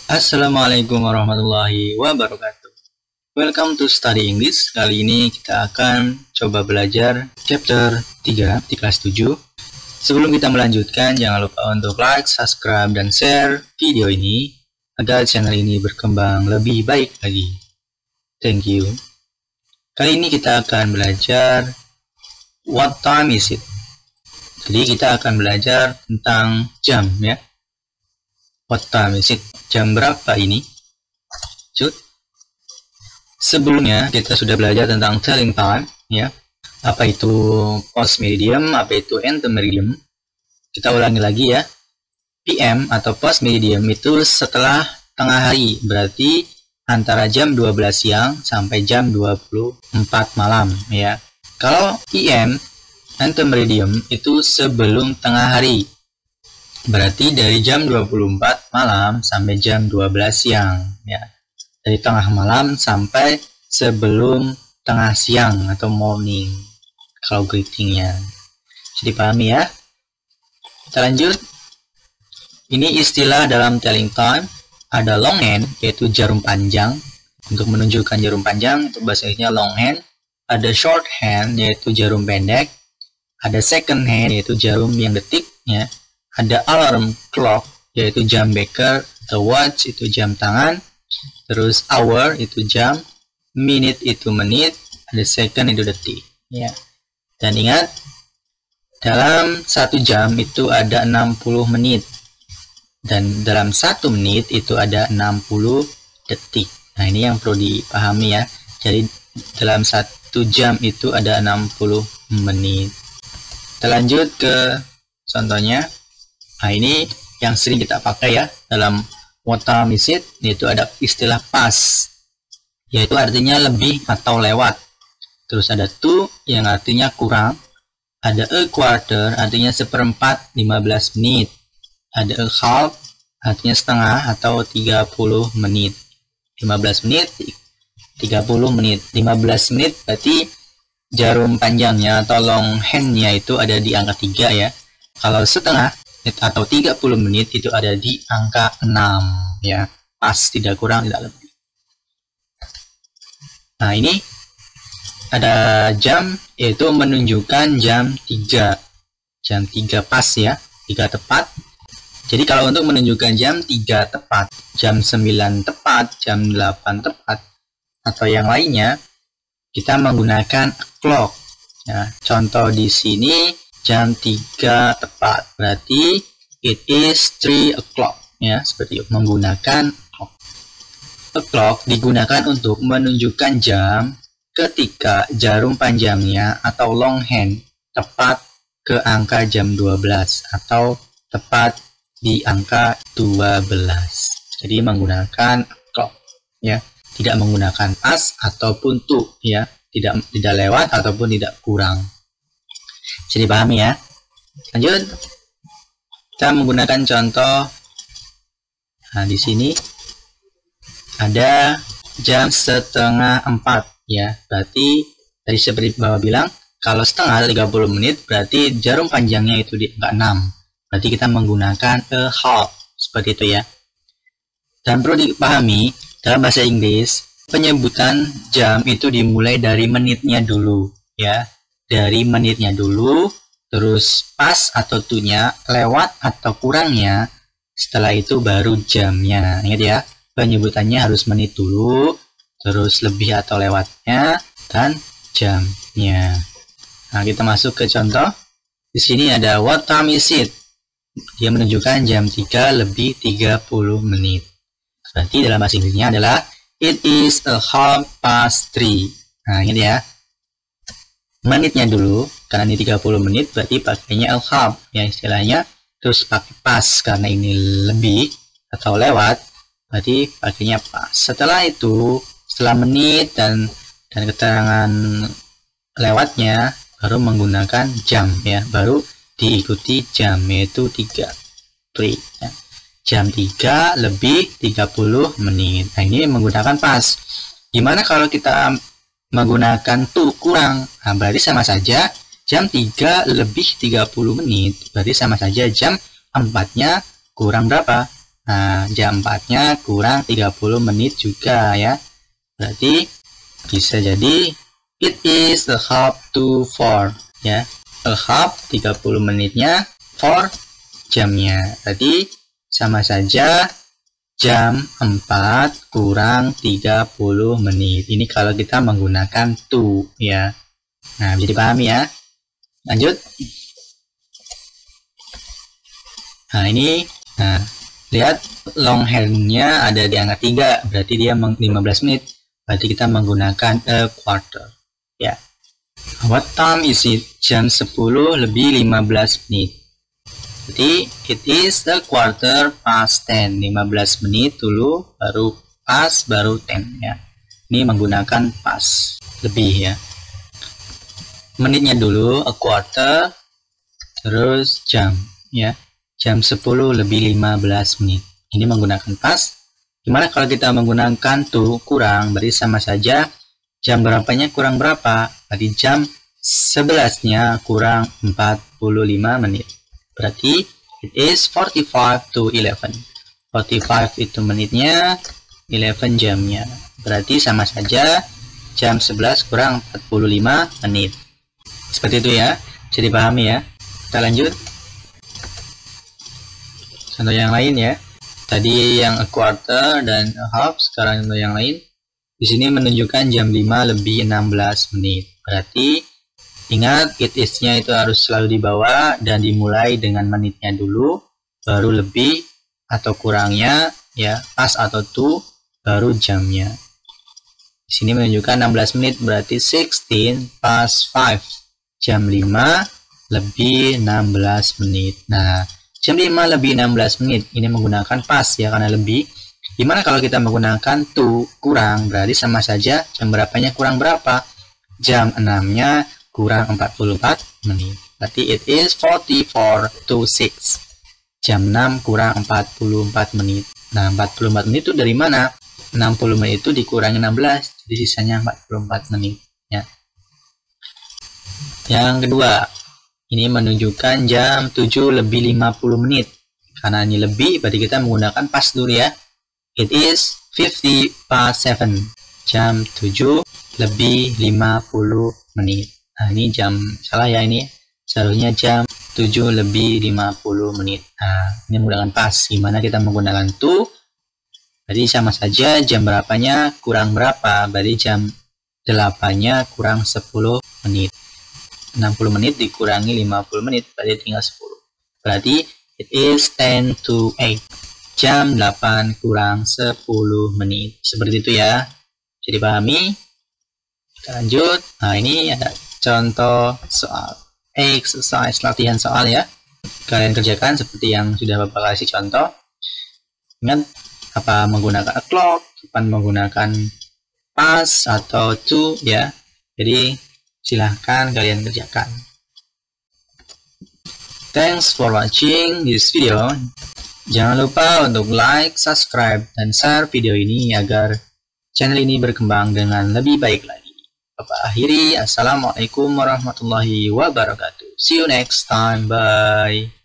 Assalamualaikum warahmatullahi wabarakatuh. Welcome to Study English. Kali ini kita akan coba belajar chapter 3 di kelas 7. Sebelum kita melanjutkan, jangan lupa untuk like, subscribe, dan share video ini agar channel ini berkembang lebih baik lagi. Thank you. Kali ini kita akan belajar what time is it. Jadi kita akan belajar tentang jam ya. What time is it? Jam berapa ini? Sebelumnya kita sudah belajar tentang telling time ya. Apa itu post meridian, apa itu ante meridian. Kita ulangi lagi ya. PM atau post meridian itu setelah tengah hari, berarti antara jam 12 siang sampai jam 24 malam ya. Kalau PM ante meridian itu sebelum tengah hari, berarti dari jam 24 malam sampai jam 12 siang ya. Dari tengah malam sampai sebelum tengah siang atau morning kalau greetingnya. Jadi pahami ya. Kita lanjut. Ini istilah dalam telling time. Ada long hand yaitu jarum panjang. Untuk menunjukkan jarum panjang itu bahasa Inggrisnya long hand. Ada short hand yaitu jarum pendek. Ada second hand yaitu jarum yang detik ya. Ada alarm clock yaitu jam beker, atau watch itu jam tangan, terus hour itu jam, minute itu menit, ada second itu detik ya. Dan ingat, dalam 1 jam itu ada 60 menit dan dalam 1 menit itu ada 60 detik. Nah, ini yang perlu dipahami ya. Jadi dalam 1 jam itu ada 60 menit. Kita lanjut ke contohnya. Nah, ini yang sering kita pakai ya dalam what time is it, yaitu ada istilah pass, yaitu artinya lebih atau lewat. Terus ada to yang artinya kurang. Ada a quarter artinya seperempat 15 menit. Ada a half artinya setengah atau 30 menit. 15 menit, 30 menit. 15 menit berarti jarum panjangnya atau long hand-nya itu ada di angka 3 ya. Kalau setengah atau 30 menit itu ada di angka 6 ya, pas, tidak kurang tidak lebih. Nah, ini ada jam yaitu menunjukkan jam 3 pas ya, 3 tepat. Jadi kalau untuk menunjukkan jam 3 tepat, jam 9 tepat, jam 8 tepat atau yang lainnya, kita menggunakan clock ya. Contoh di sini jam 3 tepat, berarti it is 3 o'clock ya, seperti itu, menggunakan clock. A clock digunakan untuk menunjukkan jam ketika jarum panjangnya atau long hand tepat ke angka jam 12 atau tepat di angka 12. Jadi menggunakan clock ya, tidak menggunakan pas ataupun to ya, tidak lewat ataupun tidak kurang. Jadi pahami ya. Lanjut, kita menggunakan contoh. Nah, di sini ada jam 3:30 ya. Berarti tadi seperti Bapak bilang, kalau setengah 30 menit berarti jarum panjangnya itu di angka 6. Berarti kita menggunakan a half seperti itu ya. Dan perlu dipahami dalam bahasa Inggris, penyebutan jam itu dimulai dari menitnya dulu ya. Dari menitnya dulu, terus pas atau to-nya, lewat atau kurangnya, setelah itu baru jamnya. Ingat ya, penyebutannya harus menit dulu, terus lebih atau lewatnya, dan jamnya. Nah, kita masuk ke contoh. Di sini ada what time is it? Dia menunjukkan jam 3 lebih 30 menit. Berarti dalam bahasa Inggrisnya adalah it is a half past 3. Nah, ingat ya. Menitnya dulu, karena ini 30 menit berarti pakainya a half ya istilahnya, terus pakai pas karena ini lebih atau lewat berarti pakainya pas. Setelah itu, setelah menit dan keterangan lewatnya baru menggunakan jam ya, baru diikuti jam yaitu 3 ya. Jam 3 lebih 30 menit. Nah, ini menggunakan pas. Gimana kalau kita menggunakan to kurang? Nah, berarti sama saja jam 3 lebih 30 menit berarti sama saja jam 4-nya kurang berapa? Nah, jam 4-nya kurang 30 menit juga ya. Berarti bisa jadi it is a half to 4 ya. A half 30 menitnya, 4 jamnya. Berarti sama saja jam 4 kurang 30 menit. Ini kalau kita menggunakan to ya. Nah, bisa dipahami ya. Lanjut. Nah, ini lihat long hand-nya ada di angka 3, berarti dia 15 menit. Berarti kita menggunakan a quarter ya. What time is it? Jam 10 lebih 15 menit. Jadi it is a quarter past 10. 15 menit dulu baru past baru 10 ya. Ini menggunakan past lebih ya. Menitnya dulu a quarter, terus jam ya. Jam 10 lebih 15 menit. Ini menggunakan past. Gimana kalau kita menggunakan to kurang, berarti sama saja jam berapanya kurang berapa? Berarti jam 11-nya kurang 45 menit. Berarti it is 45 to 11. 45 itu menitnya, 11 jamnya. Berarti sama saja jam 11 kurang 45 menit. Seperti itu ya. Bisa dipahami ya. Kita lanjut. Contoh yang lain ya. Tadi yang a quarter dan a half, sekarang contoh yang lain. Di sini menunjukkan jam 5 lebih 16 menit. Berarti ingat it is-nya itu harus selalu dibawa dan dimulai dengan menitnya dulu, baru lebih atau kurangnya ya, pas atau to, baru jamnya. Di sini menunjukkan 16 menit, berarti 16 past 5. Jam 5 lebih 16 menit. Nah, jam 5 lebih 16 menit ini menggunakan past ya, karena lebih. Gimana kalau kita menggunakan to kurang, berarti sama saja jam berapanya kurang berapa? Jam 6-nya kurang 44 menit. Berarti it is 44 to 6. Jam 6 kurang 44 menit. Nah, 44 menit itu dari mana? 60 menit itu dikurangi 16, jadi sisanya 44 menit ya. Yang kedua, ini menunjukkan jam 7 lebih 50 menit. Karena ini lebih, berarti kita menggunakan past dulu ya. It is 50 past 7. Jam 7 lebih 50 menit. Nah, ini jam salah ya ini. Seharusnya jam 7 lebih 50 menit. Nah, ini menggunakan past. Gimana kita menggunakan to? Berarti sama saja jam berapanya kurang berapa. Berarti jam 8-nya kurang 10 menit. 60 menit dikurangi 50 menit, berarti tinggal 10. Berarti it is 10 to 8. Jam 8 kurang 10 menit. Seperti itu ya. Jadi pahami. Kita lanjut. Nah, ini ada contoh soal. Exercise, latihan soal ya. Kalian kerjakan seperti yang sudah Bapak kasih contoh. Ingat apa menggunakan a clock, kapan menggunakan past atau to ya. Jadi silahkan kalian kerjakan. Thanks for watching this video. Jangan lupa untuk like, subscribe, dan share video ini agar channel ini berkembang dengan lebih baik lagi. Bapak akhiri, assalamualaikum warahmatullahi wabarakatuh. See you next time. Bye.